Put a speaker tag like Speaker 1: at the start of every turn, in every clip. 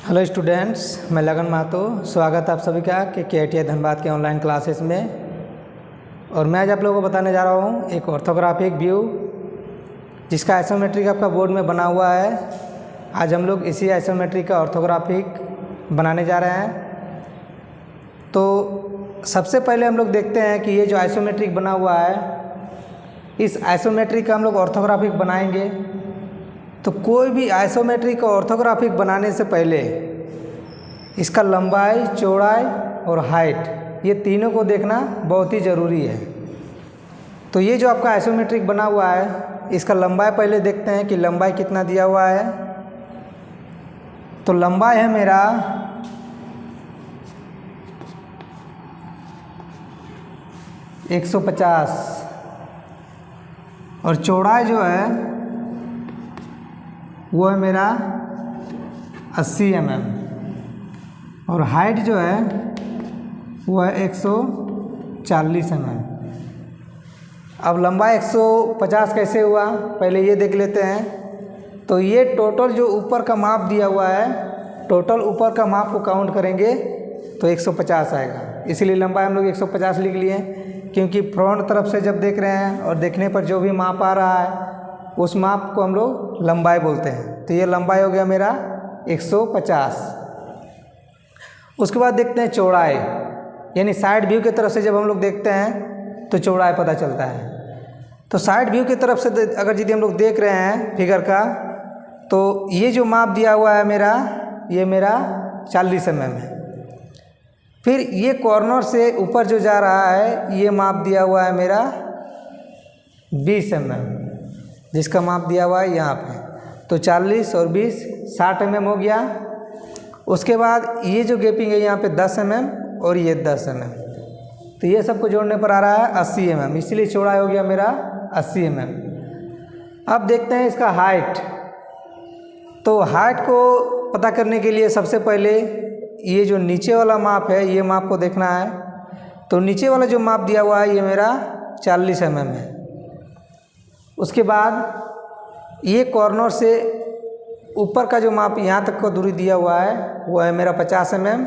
Speaker 1: Hello students, मैं लगन महतो। स्वागत है आप सभी का के धनबाद के ऑनलाइन क्लासेस में। और मैं आज आप लोगों को बताने जा रहा हूँ एक ऑर्थोग्राफिक व्यू जिसका आइसोमेट्रिक आपका बोर्ड में बना हुआ है। आज हम लोग इसी आइसोमेट्रिक का ऑर्थोग्राफिक बनाने जा रहे हैं। तो सबसे पहले हम लोग देखते हैं कि ये जो आइसोमेट्रिक बना हुआ है, इस आइसोमेट्रिक का हम लोग ऑर्थोग्राफिक बनाएंगे। तो कोई भी आइसोमेट्रिक का ऑर्थोग्राफिक बनाने से पहले इसका लंबाई, चौड़ाई और हाइट, ये तीनों को देखना बहुत ही ज़रूरी है। तो ये जो आपका आइसोमेट्रिक बना हुआ है, इसका लंबाई पहले देखते हैं कि लंबाई कितना दिया हुआ है। तो लंबाई है मेरा 150 और चौड़ाई जो है वो है मेरा 80 mm और हाइट जो है वो है 140 mm। अब लंबाई 150 कैसे हुआ, पहले ये देख लेते हैं। तो ये टोटल जो ऊपर का माप दिया हुआ है, टोटल ऊपर का माप को काउंट करेंगे तो 150 आएगा। इसीलिए लंबाई हम लोग 150 लिख लिए, क्योंकि फ्रंट तरफ से जब देख रहे हैं और देखने पर जो भी माप आ रहा है उस माप को हम लोग लंबाई बोलते हैं। तो ये लंबाई हो गया मेरा 150। उसके बाद देखते हैं चौड़ाई, यानी साइड व्यू की तरफ से जब हम लोग देखते हैं तो चौड़ाई पता चलता है। तो साइड व्यू की तरफ से अगर यदि हम लोग देख रहे हैं फिगर का, तो ये जो माप दिया हुआ है मेरा, ये मेरा 40 mm है। फिर ये कॉर्नर से ऊपर जो जा रहा है ये माप दिया हुआ है मेरा 20 mm, जिसका माप दिया हुआ है यहाँ पे। तो 40 और 20 60 mm हो गया। उसके बाद ये जो गैपिंग है यहाँ पे 10 mm और ये 10 mm, तो ये सबको जोड़ने पर आ रहा है 80 mm, इसलिए चौड़ाई हो गया मेरा 80 mm। अब देखते हैं इसका हाइट। तो हाइट को पता करने के लिए सबसे पहले ये जो नीचे वाला माप है, ये माप को देखना है। तो नीचे वाला जो माप दिया हुआ है ये मेरा 40 mm है। उसके बाद ये कॉर्नर से ऊपर का जो माप यहाँ तक का दूरी दिया हुआ है वो है मेरा 50 mm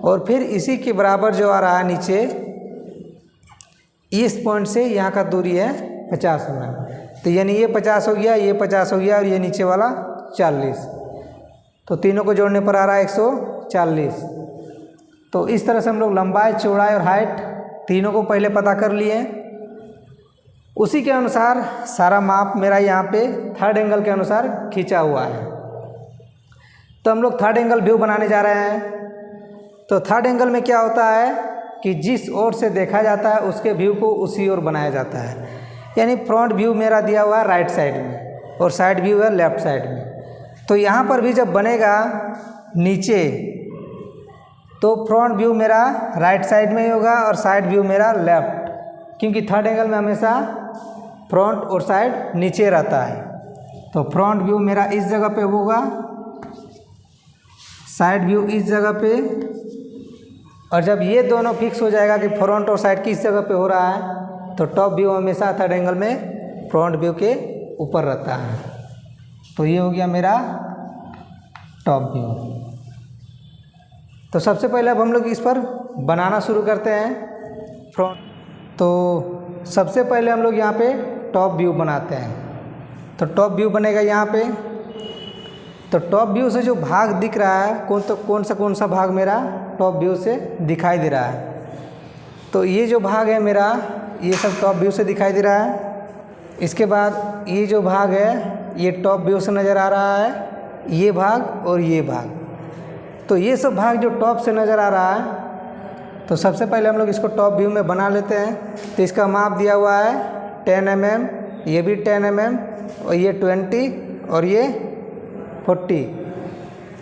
Speaker 1: और फिर इसी के बराबर जो आ रहा है नीचे, इस पॉइंट से यहाँ का दूरी है 50 mm। तो यानी ये 50 हो गया, ये 50 हो गया और ये नीचे वाला 40। तो तीनों को जोड़ने पर आ रहा है 140। तो इस तरह से हम लोग लंबाई, चौड़ाई और हाइट तीनों को पहले पता कर लिए। उसी के अनुसार सारा माप मेरा यहाँ पे थर्ड एंगल के अनुसार खींचा हुआ है। तो हम लोग थर्ड एंगल व्यू बनाने जा रहे हैं। तो थर्ड एंगल में क्या होता है कि जिस ओर से देखा जाता है उसके व्यू को उसी ओर बनाया जाता है। यानी फ्रंट व्यू मेरा दिया हुआ है राइट साइड में और साइड व्यू है लेफ्ट साइड में। तो यहाँ पर भी जब बनेगा नीचे, तो फ्रंट व्यू मेरा राइट साइड में ही होगा और साइड व्यू मेरा लेफ्ट, क्योंकि थर्ड एंगल में हमेशा फ्रंट और साइड नीचे रहता है। तो फ्रंट व्यू मेरा इस जगह पे होगा, साइड व्यू इस जगह पे। और जब ये दोनों फिक्स हो जाएगा कि फ्रंट और साइड किस जगह पे हो रहा है, तो टॉप व्यू हमेशा थर्ड एंगल में फ्रंट व्यू के ऊपर रहता है। तो ये हो गया मेरा टॉप व्यू। तो सबसे पहले अब हम लोग इस पर बनाना शुरू करते हैं फ्रंट। तो सबसे पहले हम लोग यहाँ पे टॉप व्यू बनाते हैं। तो टॉप व्यू बनेगा यहाँ पे। तो टॉप व्यू से जो भाग दिख रहा है, कौन सा भाग मेरा टॉप व्यू से दिखाई दे रहा है, तो ये जो भाग है मेरा, ये सब टॉप व्यू से दिखाई दे रहा है। इसके बाद ये जो भाग है ये टॉप व्यू से नज़र आ रहा है, ये भाग और ये भाग। तो ये सब भाग जो टॉप से नज़र आ रहा है, तो सबसे पहले हम लोग इसको टॉप व्यू में बना लेते हैं। तो इसका माप दिया हुआ है 10 mm, ये भी 10 mm और ये 20 और ये 40।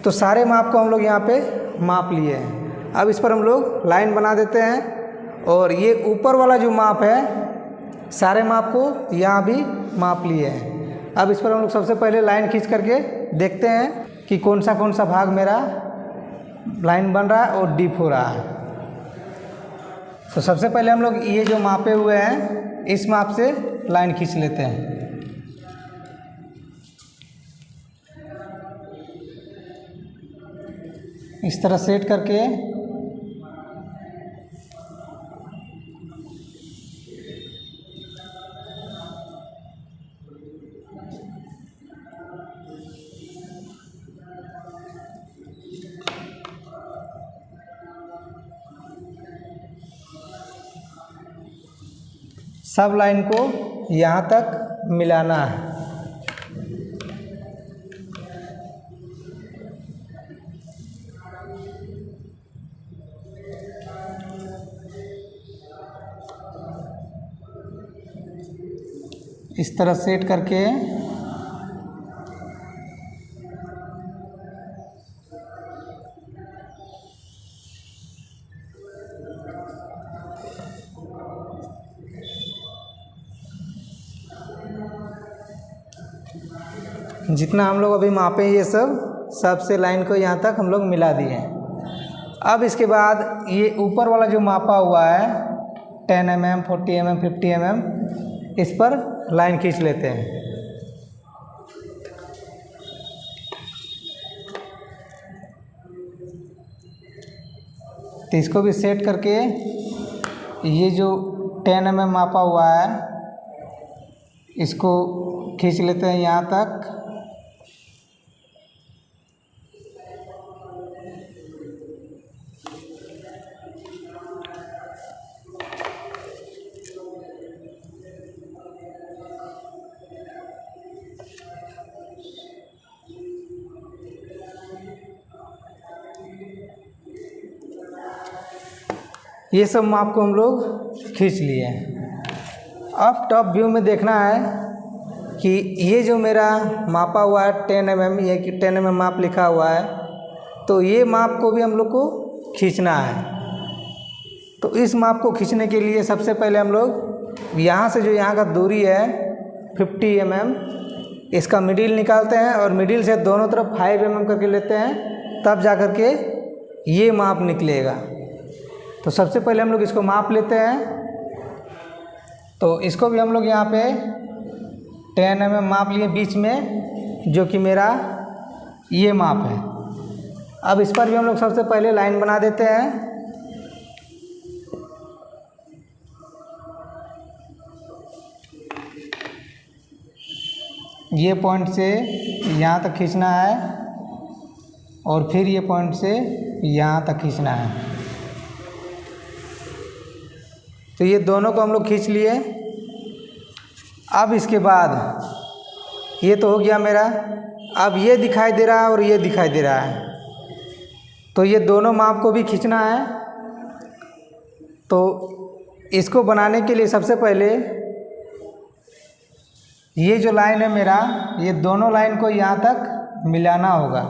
Speaker 1: तो सारे माप को हम लोग यहाँ पे माप लिए हैं। अब इस पर हम लोग लाइन बना देते हैं और ये ऊपर वाला जो माप है, सारे माप को यहाँ भी माप लिए हैं। अब इस पर हम लोग सबसे पहले लाइन खींच करके देखते हैं कि कौन सा भाग मेरा लाइन बन रहा है और डीप हो रहा है। तो सबसे पहले हम लोग ये जो मापे हुए हैं इस माप से लाइन खींच लेते हैं। इस तरह सेट करके सब लाइन को यहाँ तक मिलाना है। इस तरह सेट करके जितना हम लोग अभी मापे ये सबसे लाइन को यहाँ तक हम लोग मिला दिए हैं। अब इसके बाद ये ऊपर वाला जो मापा हुआ है 10 mm, 40 mm, 50 mm, इस पर लाइन खींच लेते हैं। तो इसको भी सेट करके ये जो 10 mm मापा हुआ है इसको खींच लेते हैं यहाँ तक। ये सब माप को हम लोग खींच लिए। अब टॉप व्यू में देखना है कि ये जो मेरा मापा हुआ है 10 mm, ये कि 10 mm माप लिखा हुआ है, तो ये माप को भी हम लोग को खींचना है। तो इस माप को खींचने के लिए सबसे पहले हम लोग यहाँ से जो यहाँ का दूरी है 50 mm, इसका मिडिल निकालते हैं और मिडिल से दोनों तरफ 5 mm करके लेते हैं, तब जा कर के ये माप निकलेगा। तो सबसे पहले हम लोग इसको माप लेते हैं। तो इसको भी हम लोग यहाँ पे 10 mm माप लिए बीच में, जो कि मेरा ये माप है। अब इस पर भी हम लोग सबसे पहले लाइन बना देते हैं। ये पॉइंट से यहाँ तक खींचना है और फिर ये पॉइंट से यहाँ तक खींचना है। तो ये दोनों को हम लोग खींच लिए। अब इसके बाद ये तो हो गया मेरा। अब ये दिखाई दे रहा है और ये दिखाई दे रहा है, तो ये दोनों माप को भी खींचना है। तो इसको बनाने के लिए सबसे पहले ये जो लाइन है मेरा, ये दोनों लाइन को यहाँ तक मिलाना होगा,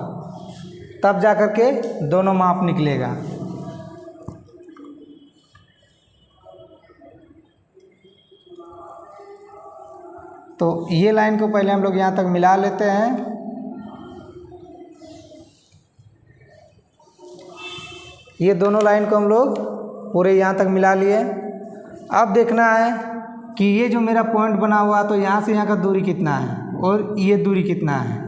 Speaker 1: तब जा कर के दोनों माप निकलेगा। तो ये लाइन को पहले हम लोग यहाँ तक मिला लेते हैं। ये दोनों लाइन को हम लोग पूरे यहाँ तक मिला लिए। अब देखना है कि ये जो मेरा पॉइंट बना हुआ, तो यहाँ से यहाँ का दूरी कितना है और ये दूरी कितना है।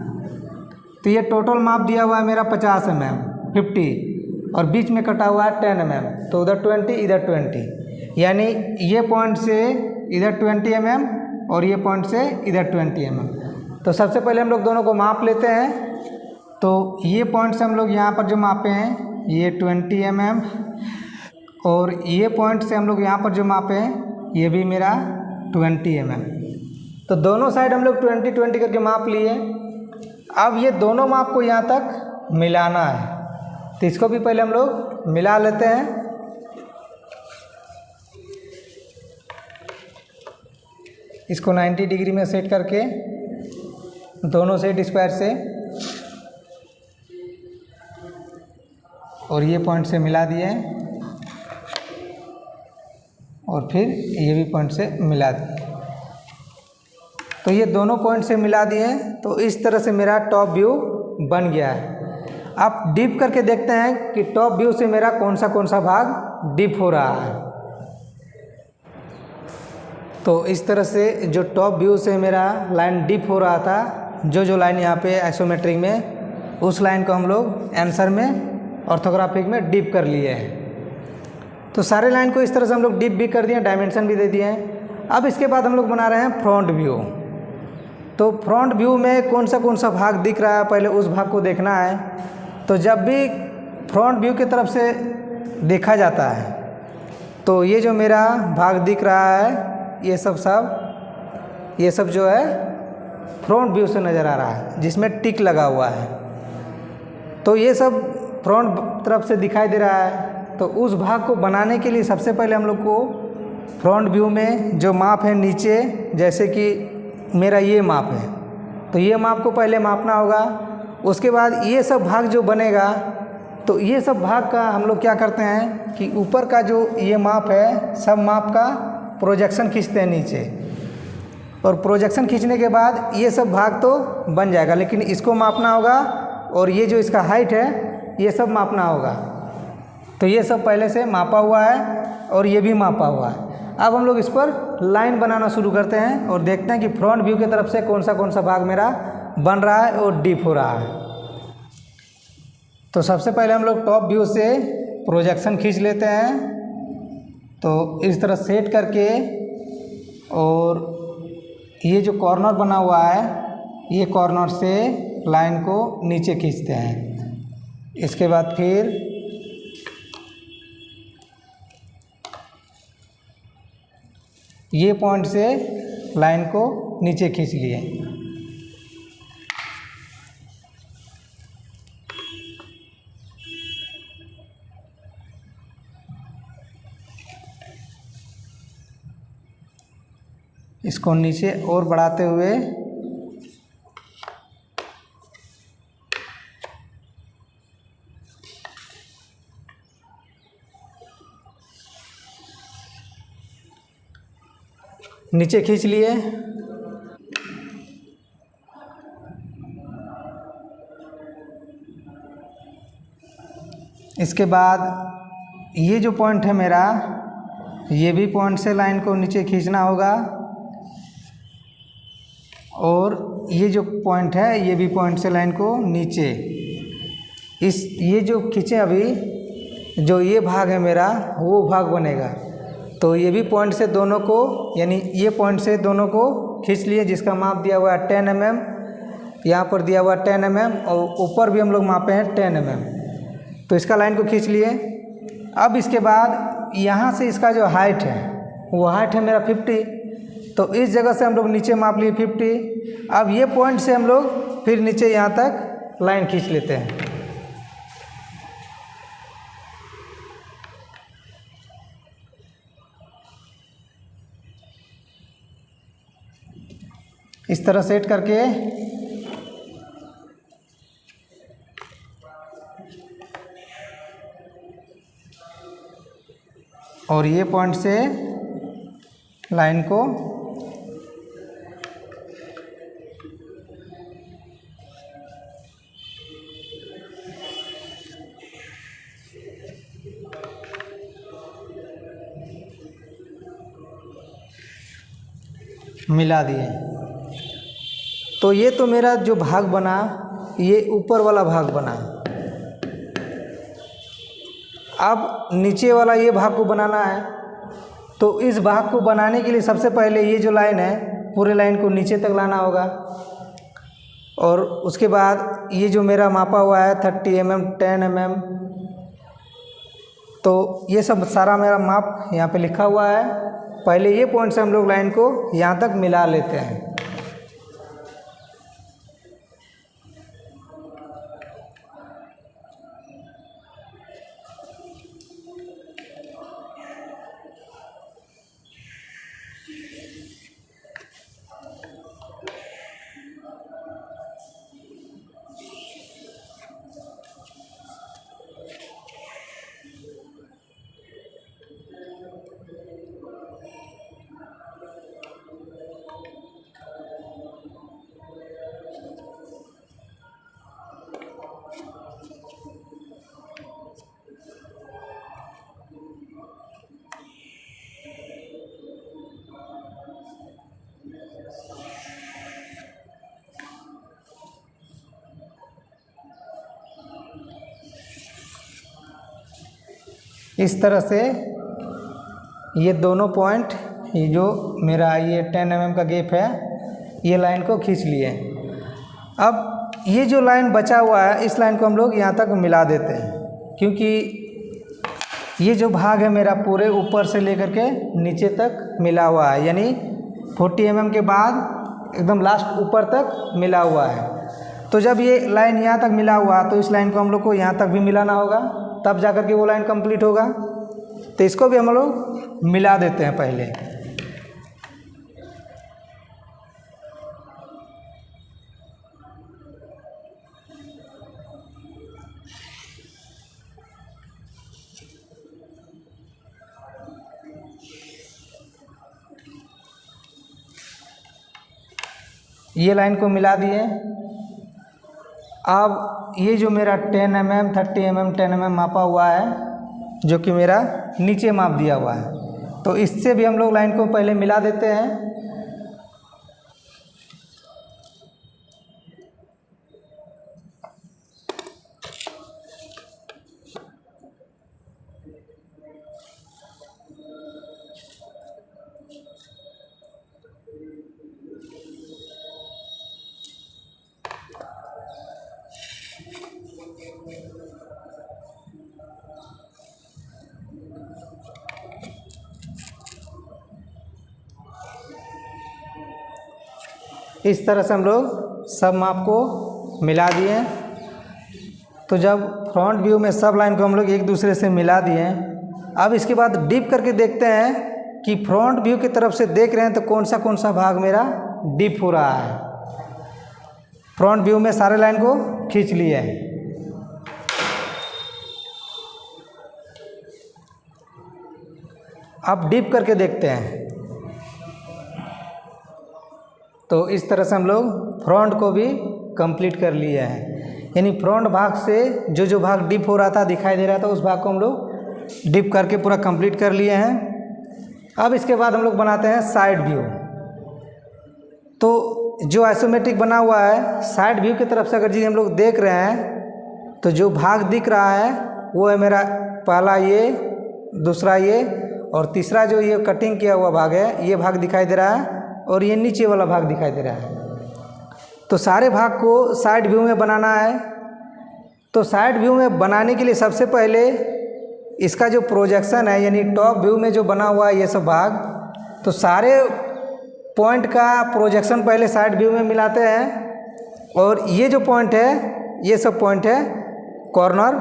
Speaker 1: तो ये टोटल माप दिया हुआ है मेरा 50 mm, 50 और बीच में कटा हुआ है 10 mm, तो उधर 20 इधर 20, यानी ये पॉइंट से इधर 20 mm और ये पॉइंट से इधर 20 mm। तो सबसे पहले हम लोग दोनों को माप लेते हैं। तो ये पॉइंट से हम लोग यहाँ पर जो मापे हैं ये 20 mm और ये पॉइंट से हम लोग यहाँ पर जो मापे हैं ये भी मेरा 20 mm। तो दोनों साइड हम लोग 20-20 करके माप लिए। अब ये दोनों माप को यहाँ तक मिलाना है, तो इसको भी पहले हम लोग मिला लेते हैं। इसको 90 डिग्री में सेट करके दोनों साइड स्क्वायर से और ये पॉइंट से मिला दिए और फिर ये भी पॉइंट से मिला दिए। तो ये दोनों पॉइंट से मिला दिए। तो इस तरह से मेरा टॉप व्यू बन गया है। आप डिप करके देखते हैं कि टॉप व्यू से मेरा कौन सा भाग डिप हो रहा है। तो इस तरह से जो टॉप व्यू से मेरा लाइन डिप हो रहा था, जो लाइन यहाँ पे आइसोमेट्रिक में, उस लाइन को हम लोग आंसर में ऑर्थोग्राफिक में डिप कर लिए हैं। तो सारे लाइन को इस तरह से हम लोग डिप भी कर दिए, डायमेंशन भी दे दिए हैं। अब इसके बाद हम लोग बना रहे हैं फ्रंट व्यू। तो फ्रंट व्यू में कौन सा भाग दिख रहा है, पहले उस भाग को देखना है। तो जब भी फ्रंट व्यू की तरफ से देखा जाता है तो ये जो मेरा भाग दिख रहा है ये सब जो है फ्रंट व्यू से नज़र आ रहा है, जिसमें टिक लगा हुआ है। तो ये सब फ्रंट तरफ से दिखाई दे रहा है। तो उस भाग को बनाने के लिए सबसे पहले हम लोग को फ्रंट व्यू में जो माप है नीचे, जैसे कि मेरा ये माप है, तो ये माप को पहले मापना होगा। उसके बाद ये सब भाग जो बनेगा, तो ये सब भाग का हम लोग क्या करते हैं कि ऊपर का जो ये माप है, सब माप का प्रोजेक्शन खींचते हैं नीचे, और प्रोजेक्शन खींचने के बाद ये सब भाग तो बन जाएगा, लेकिन इसको मापना होगा और ये जो इसका हाइट है ये सब मापना होगा। तो ये सब पहले से मापा हुआ है और ये भी मापा हुआ है। अब हम लोग इस पर लाइन बनाना शुरू करते हैं और देखते हैं कि फ्रंट व्यू की तरफ से कौन सा भाग मेरा बन रहा है और डीप हो रहा है। तो सबसे पहले हम लोग टॉप व्यू से प्रोजेक्शन खींच लेते हैं। तो इस तरह सेट करके, और ये जो कॉर्नर बना हुआ है ये कॉर्नर से लाइन को नीचे खींचते हैं। इसके बाद फिर ये पॉइंट से लाइन को नीचे खींच लिए। इसको नीचे और बढ़ाते हुए नीचे खींच लिए। इसके बाद ये जो पॉइंट है मेरा, ये भी पॉइंट से लाइन को नीचे खींचना होगा, और ये जो पॉइंट है ये भी पॉइंट से लाइन को नीचे। ये जो खींचे अभी, जो ये भाग है मेरा वो भाग बनेगा। तो ये भी पॉइंट से दोनों को, यानी ये पॉइंट से दोनों को खींच लिए, जिसका माप दिया हुआ है 10 mm, यहाँ पर दिया हुआ 10 mm, और ऊपर भी हम लोग मापे हैं 10 mm। तो इसका लाइन को खींच लिए। अब इसके बाद यहाँ से इसका जो हाइट है वो हाइट है मेरा 50, तो इस जगह से हम लोग नीचे माप लिए 50। अब ये पॉइंट से हम लोग फिर नीचे यहाँ तक लाइन खींच लेते हैं। इस तरह सेट करके और ये पॉइंट से लाइन को मिला दिए। तो ये तो मेरा जो भाग बना, ये ऊपर वाला भाग बना। अब नीचे वाला ये भाग को बनाना है। तो इस भाग को बनाने के लिए सबसे पहले ये जो लाइन है पूरे लाइन को नीचे तक लाना होगा, और उसके बाद ये जो मेरा मापा हुआ है 30 mm 10 mm, तो ये सब सारा मेरा माप यहाँ पे लिखा हुआ है। पहले ये पॉइंट से हम लोग लाइन को यहाँ तक मिला लेते हैं। इस तरह से ये दोनों पॉइंट, ये जो मेरा ये 10 mm का गैप है, ये लाइन को खींच लिए। अब ये जो लाइन बचा हुआ है, इस लाइन को हम लोग यहाँ तक मिला देते हैं, क्योंकि ये जो भाग है मेरा पूरे ऊपर से लेकर के नीचे तक मिला हुआ है, यानी 40 mm के बाद एकदम लास्ट ऊपर तक मिला हुआ है। तो जब ये लाइन यहाँ तक मिला हुआ तो इस लाइन को हम लोग को यहाँ तक भी मिलाना होगा, तब जा कर के वो लाइन कंप्लीट होगा। तो इसको भी हम लोग मिला देते हैं पहले। ये लाइन को मिला दिए। अब ये जो मेरा 10 mm 30 mm 10 mm मापा हुआ है, जो कि मेरा नीचे माप दिया हुआ है, तो इससे भी हम लोग लाइन को पहले मिला देते हैं। इस तरह से हम लोग सब माप को मिला दिए। तो जब फ्रंट व्यू में सब लाइन को हम लोग एक दूसरे से मिला दिए, अब इसके बाद डीप करके देखते हैं कि फ्रंट व्यू की तरफ से देख रहे हैं तो कौन सा भाग मेरा डीप हो रहा है। फ्रंट व्यू में सारे लाइन को खींच लिए हैं। अब डीप करके देखते हैं। तो इस तरह से हम लोग फ्रंट को भी कंप्लीट कर लिए हैं, यानी फ्रंट भाग से जो भाग डीप हो रहा था, दिखाई दे रहा था, उस भाग को हम लोग डीप करके पूरा कंप्लीट कर लिए हैं। अब इसके बाद हम लोग बनाते हैं साइड व्यू। तो जो आइसोमेट्रिक बना हुआ है, साइड व्यू की तरफ से अगर जी हम लोग देख रहे हैं तो जो भाग दिख रहा है वो है मेरा पहला ये, दूसरा ये, और तीसरा जो ये कटिंग किया हुआ भाग है, ये भाग दिखाई दे रहा है, और ये नीचे वाला भाग दिखाई दे रहा है। तो सारे भाग को साइड व्यू में बनाना है। तो साइड व्यू में बनाने के लिए सबसे पहले इसका जो प्रोजेक्शन है, यानी टॉप व्यू में जो बना हुआ है ये सब भाग, तो सारे पॉइंट का प्रोजेक्शन पहले साइड व्यू में मिलाते हैं। और ये जो पॉइंट है, ये सब पॉइंट है कॉर्नर,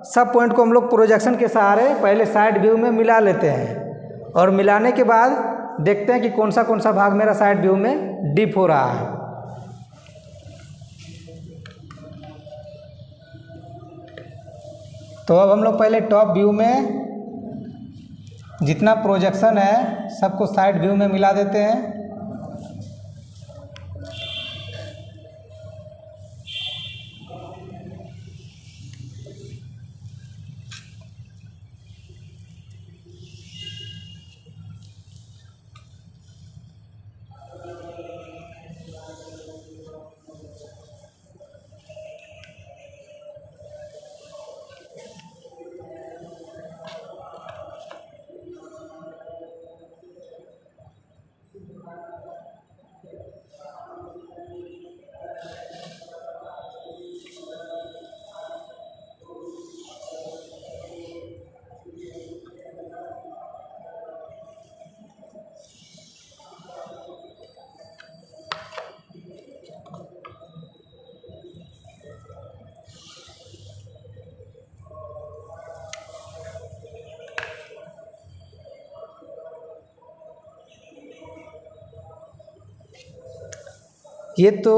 Speaker 1: सब पॉइंट को हम लोग प्रोजेक्शन के सहारे पहले साइड व्यू में मिला लेते हैं। और मिलाने के बाद देखते हैं कि कौन सा भाग मेरा साइड व्यू में डीप हो रहा है। तो अब हम लोग पहले टॉप व्यू में जितना प्रोजेक्शन है सबको साइड व्यू में मिला देते हैं। ये तो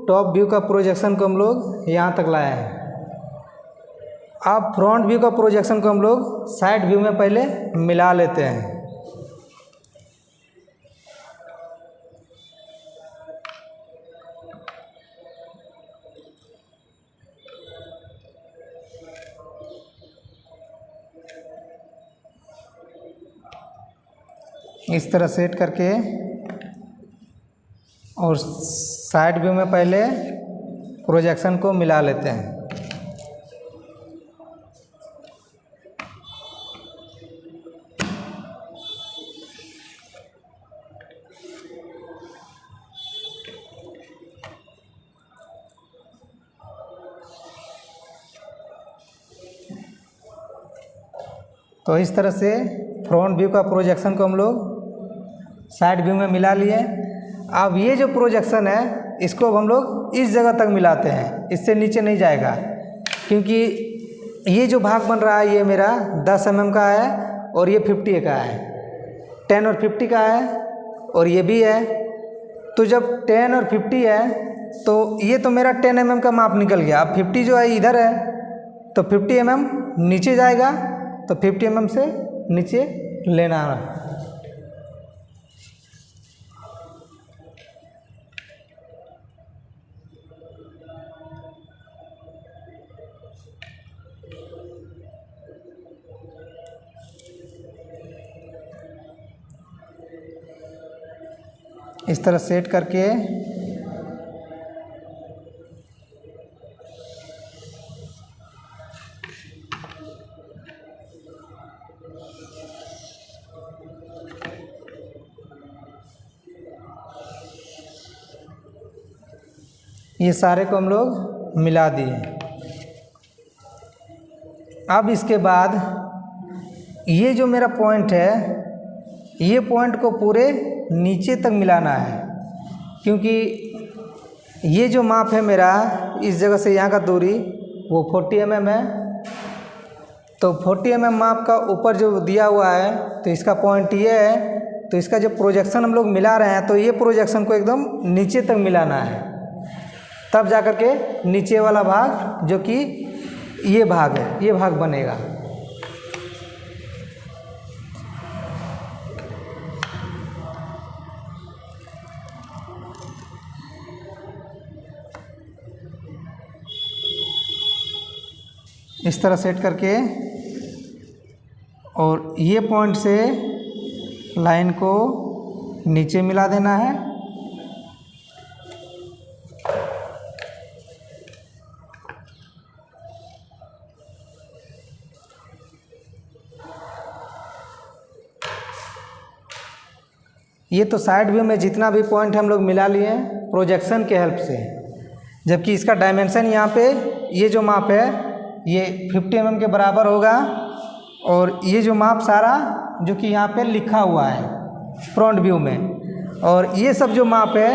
Speaker 1: टॉप व्यू का प्रोजेक्शन को हम लोग यहाँ तक लाए हैं। अब फ्रंट व्यू का प्रोजेक्शन को हम लोग साइड व्यू में पहले मिला लेते हैं। इस तरह सेट करके, और साइड व्यू में पहले प्रोजेक्शन को मिला लेते हैं। तो इस तरह से फ्रंट व्यू का प्रोजेक्शन को हम लोग साइड व्यू में मिला लिए। अब ये जो प्रोजेक्शन है इसको अब हम लोग इस जगह तक मिलाते हैं, इससे नीचे नहीं जाएगा, क्योंकि ये जो भाग बन रहा है ये मेरा 10 mm का है और ये 50 का है, 10 और 50 का है और ये भी है। तो जब 10 और 50 है तो ये तो मेरा 10 mm का माप निकल गया। अब 50 जो है इधर है तो 50 mm नीचे जाएगा, तो 50 mm से नीचे लेना है। इस तरह सेट करके ये सारे को हम लोग मिला दिए। अब इसके बाद ये जो मेरा पॉइंट है ये पॉइंट को पूरे नीचे तक मिलाना है, क्योंकि ये जो माप है मेरा इस जगह से यहाँ का दूरी वो 40 mm है। तो 40 mm माप का ऊपर जो दिया हुआ है तो इसका पॉइंट ये है, तो इसका जो प्रोजेक्शन हम लोग मिला रहे हैं तो ये प्रोजेक्शन को एकदम नीचे तक मिलाना है, तब जा कर के नीचे वाला भाग जो कि ये भाग है ये भाग बनेगा। इस तरह सेट करके और ये पॉइंट से लाइन को नीचे मिला देना है। ये तो साइड व्यू में जितना भी पॉइंट हम लोग मिला लिए हैं प्रोजेक्शन के हेल्प से, जबकि इसका डायमेंशन यहाँ पे ये जो माप है ये 50 mm के बराबर होगा। और ये जो माप सारा जो कि यहाँ पे लिखा हुआ है फ्रंट व्यू में, और ये सब जो माप है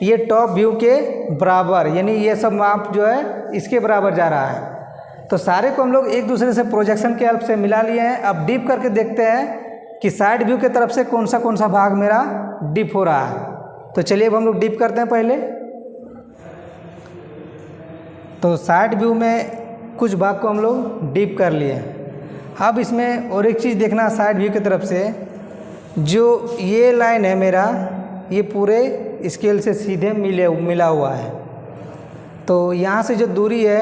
Speaker 1: ये टॉप व्यू के बराबर, यानी ये सब माप जो है इसके बराबर जा रहा है। तो सारे को हम लोग एक दूसरे से प्रोजेक्शन के हेल्प से मिला लिए हैं। अब डीप करके देखते हैं कि साइड व्यू के तरफ से कौन सा भाग मेरा डीप हो रहा है। तो चलिए अब हम लोग डीप करते हैं पहले। तो साइड व्यू में कुछ भाग को हम लोग डीप कर लिए। अब इसमें और एक चीज़ देखना साइड व्यू की तरफ से, जो ये लाइन है मेरा ये पूरे स्केल से सीधे मिला हुआ है। तो यहाँ से जो दूरी है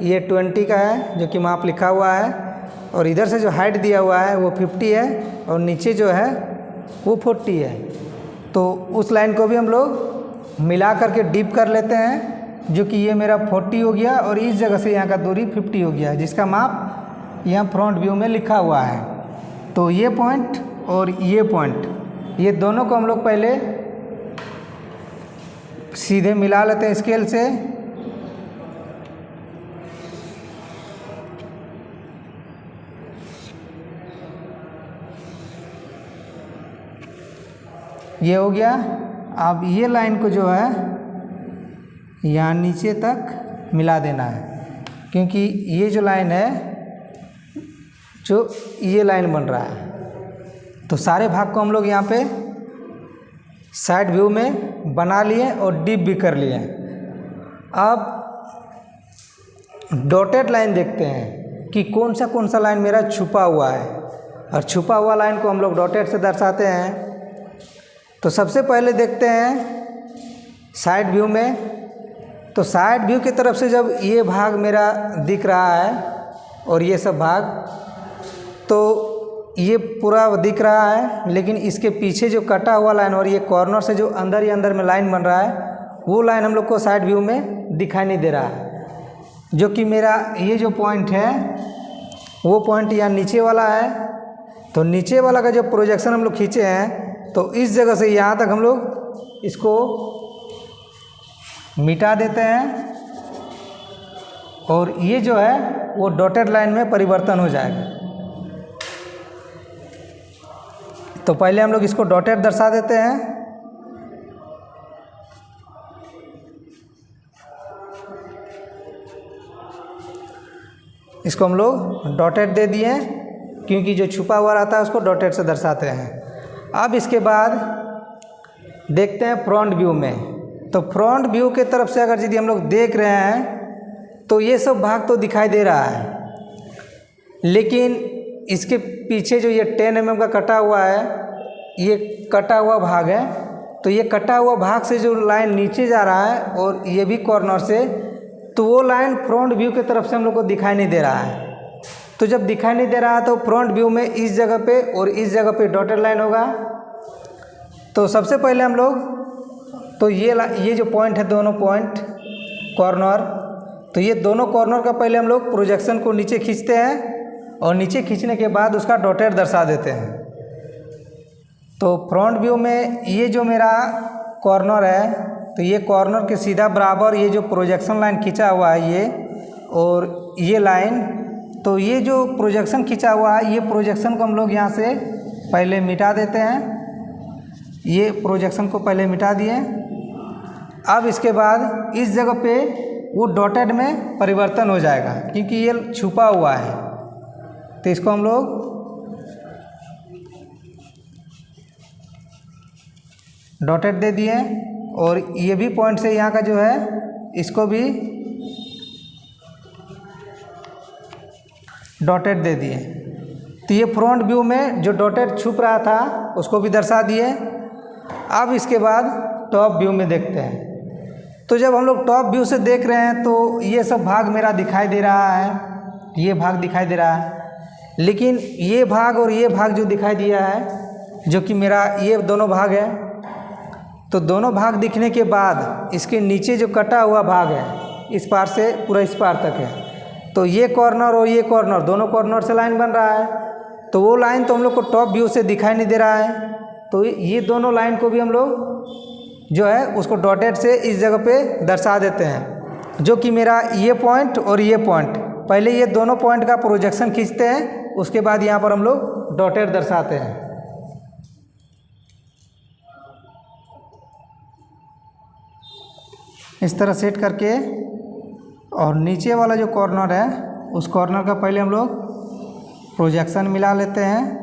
Speaker 1: ये 20 का है जो कि माप लिखा हुआ है, और इधर से जो हाइट दिया हुआ है वो 50 है और नीचे जो है वो 40 है। तो उस लाइन को भी हम लोग मिला करके डीप कर लेते हैं, जो कि ये मेरा 40 हो गया और इस जगह से यहाँ का दूरी 50 हो गया, जिसका माप यहाँ फ्रंट व्यू में लिखा हुआ है। तो ये पॉइंट और ये पॉइंट ये दोनों को हम लोग पहले सीधे मिला लेते हैं स्केल से। ये हो गया। अब ये लाइन को जो है यहाँ नीचे तक मिला देना है, क्योंकि ये जो लाइन है जो ये लाइन बन रहा है। तो सारे भाग को हम लोग यहाँ पे साइड व्यू में बना लिए और डीप भी कर लिए। अब डॉटेड लाइन देखते हैं कि कौन सा लाइन मेरा छुपा हुआ है, और छुपा हुआ लाइन को हम लोग डॉटेड से दर्शाते हैं। तो सबसे पहले देखते हैं साइड व्यू में। तो साइड व्यू की तरफ से जब ये भाग मेरा दिख रहा है और ये सब भाग, तो ये पूरा दिख रहा है, लेकिन इसके पीछे जो कटा हुआ लाइन और ये कॉर्नर से जो अंदर ही अंदर में लाइन बन रहा है वो लाइन हम लोग को साइड व्यू में दिखाई नहीं दे रहा है। जो कि मेरा ये जो पॉइंट है वो पॉइंट यहाँ नीचे वाला है। तो नीचे वाला का जो प्रोजेक्शन हम लोग खींचे हैं तो इस जगह से यहाँ तक हम लोग इसको मिटा देते हैं, और ये जो है वो डॉटेड लाइन में परिवर्तन हो जाएगा। तो पहले हम लोग इसको डॉटेड दर्शा देते हैं। इसको हम लोग डॉटेड दे दिए क्योंकि जो छुपा हुआ रहता है उसको डॉटेड से दर्शाते हैं। अब इसके बाद देखते हैं फ्रंट व्यू में। तो फ्रंट व्यू के तरफ से अगर यदि हम लोग देख रहे हैं तो ये सब भाग तो दिखाई दे रहा है, लेकिन इसके पीछे जो ये 10 mm का कटा हुआ है, ये कटा हुआ भाग है। तो ये कटा हुआ भाग से जो लाइन नीचे जा रहा है और ये भी कॉर्नर से, तो वो लाइन फ्रंट व्यू की तरफ से हम लोग को दिखाई नहीं दे रहा है। तो जब दिखाई नहीं दे रहा है तो फ्रंट व्यू में इस जगह पे और इस जगह पे डॉटेड लाइन होगा। तो सबसे पहले हम लोग तो ये जो पॉइंट है, दोनों पॉइंट कॉर्नर, तो ये दोनों कॉर्नर का पहले हम लोग प्रोजेक्शन को नीचे खींचते हैं और नीचे खींचने के बाद उसका डॉटेड दर्शा देते हैं। तो फ्रंट व्यू में ये जो मेरा कॉर्नर है, तो ये कॉर्नर के सीधा बराबर ये जो प्रोजेक्शन लाइन खींचा हुआ है ये और ये लाइन, तो ये जो प्रोजेक्शन खींचा हुआ है, ये प्रोजेक्शन को हम लोग यहाँ से पहले मिटा देते हैं। ये प्रोजेक्शन को पहले मिटा दिए। अब इसके बाद इस जगह पे वो डॉटेड में परिवर्तन हो जाएगा क्योंकि ये छुपा हुआ है। तो इसको हम लोग डॉटेड दे दिए और ये भी पॉइंट से यहाँ का जो है इसको भी डॉटेड दे दिए। तो ये फ्रंट व्यू में जो डॉटेड छुप रहा था उसको भी दर्शा दिए। अब इसके बाद टॉप व्यू में देखते हैं। तो जब हम लोग टॉप व्यू से देख रहे हैं तो ये सब भाग मेरा दिखाई दे रहा है, ये भाग दिखाई दे रहा है, लेकिन ये भाग और ये भाग जो दिखाई दिया है, जो कि मेरा ये दोनों भाग है, तो दोनों भाग दिखने के बाद इसके नीचे जो कटा हुआ भाग है, इस पार से पूरा इस पार तक है, तो ये कॉर्नर और ये कॉर्नर, दोनों कॉर्नर से लाइन बन रहा है। तो वो लाइन तो हम लोग को टॉप व्यू से दिखाई नहीं दे रहा है। तो ये दोनों लाइन को भी हम लोग जो है उसको डॉटेड से इस जगह पे दर्शा देते हैं, जो कि मेरा ये पॉइंट और ये पॉइंट, पहले ये दोनों पॉइंट का प्रोजेक्शन खींचते हैं, उसके बाद यहाँ पर हम लोग डॉटेड दर्शाते हैं। इस तरह सेट करके, और नीचे वाला जो कॉर्नर है उस कॉर्नर का पहले हम लोग प्रोजेक्शन मिला लेते हैं।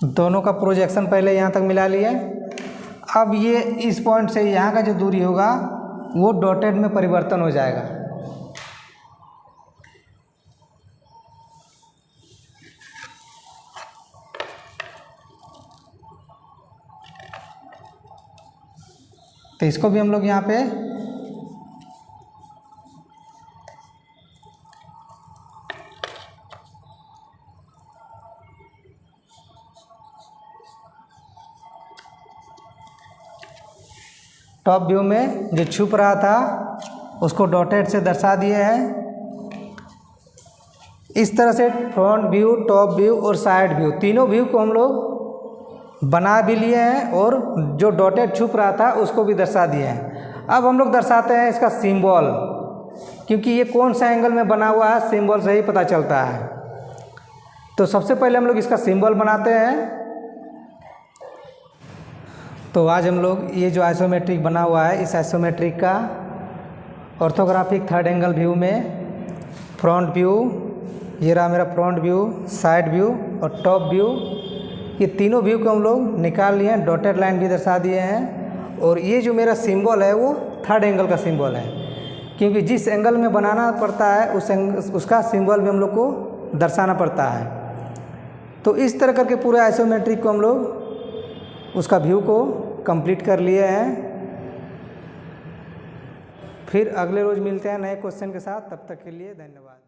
Speaker 1: दोनों का प्रोजेक्शन पहले यहाँ तक मिला लिए। अब ये इस पॉइंट से यहाँ का जो दूरी होगा वो डॉटेड में परिवर्तन हो जाएगा। तो इसको भी हम लोग यहाँ पे टॉप व्यू में जो छुप रहा था उसको डॉटेड से दर्शा दिए हैं। इस तरह से फ्रंट व्यू, टॉप व्यू और साइड व्यू, तीनों व्यू को हम लोग बना भी लिए हैं और जो डॉटेड छुप रहा था उसको भी दर्शा दिए हैं। अब हम लोग दर्शाते हैं इसका सिंबल, क्योंकि ये कौन सा एंगल में बना हुआ है सिंबल से ही पता चलता है। तो सबसे पहले हम लोग इसका सिंबल बनाते हैं। तो आज हम लोग ये जो आइसोमेट्रिक बना हुआ है, इस आइसोमेट्रिक का ऑर्थोग्राफिक थर्ड एंगल व्यू में फ्रंट व्यू, ये रहा मेरा फ्रंट व्यू, साइड व्यू और टॉप व्यू, ये तीनों व्यू को हम लोग निकाल लिए हैं, डॉटेड लाइन भी दर्शा दिए हैं। और ये जो मेरा सिंबल है वो थर्ड एंगल का सिंबल है, क्योंकि जिस एंगल में बनाना पड़ता है उसका सिंबल भी हम लोग को दर्शाना पड़ता है। तो इस तरह करके पूरे आइसोमेट्रिक को हम लोग उसका व्यू को कंप्लीट कर लिए हैं। फिर अगले रोज़ मिलते हैं नए क्वेश्चन के साथ, तब तक के लिए धन्यवाद।